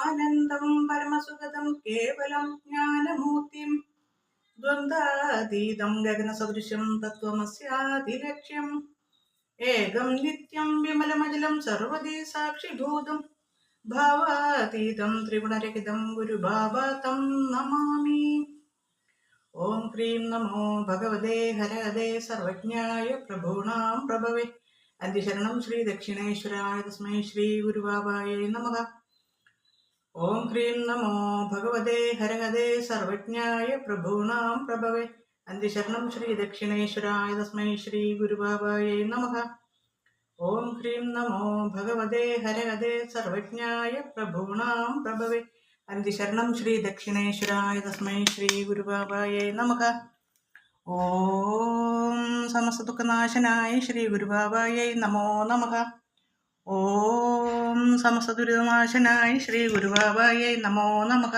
പരമാനന്ദം പരമസുഖദം കേവലം ജ്ഞാനമൂർത്തിം ദ്വന്ദ്വാതീതം ഗഗനസദൃശം തത്വമസ്യാതിലക്ഷ്യം ഏകം നിത്യം വിമലമജലം സർവദീ സാക്ഷിഭൂതം ഭാവാതീതം ത്രിഗുണരഹിതം ഗുരുഭാവാതം നമാമി. ഓം ക്രീം നമോ ഭഗവതേ ഹരഹരേ സർവജ്ഞായ പ്രഭൂണാം പ്രഭവേ. അന്ത്യശരണം ശ്രീ ദക്ഷിണേശ്വരായ തസ്മൈ ശ്രീ ഗുരുബാബായേ നമഃ. ഓം ക്രീം നമോ ഭഗവതേ ഹരഹരേ സർവജ്ഞായ പ്രഭൂണാം പ്രഭവേ. അന്ത്യശരണം ശ്രീ ദക്ഷിണേശ്വരായ തസ്മൈ ശ്രീ ഗുരുബാബായേ നമഃ. ഓം ക്രീം നമോ ഭഗവതേ ഹരഹരേ സർവജ്ഞായ പ്രഭൂണാം പ്രഭവേ. അന്ത്യശരണം ശ്രീ ദക്ഷിണേശ്വരായ തസ്മൈ ശ്രീ ഗുരുബാബായേ നമഃ. ഓം സമസ്തദുഃഖനാശനായ ശ്രീ ഗുരുബാബായേ നമോ നമഃ. ഓം സമസ്തദുരിതനാശനായ ശ്രീ ഗുരുബാബായേ നമോ നമഃ.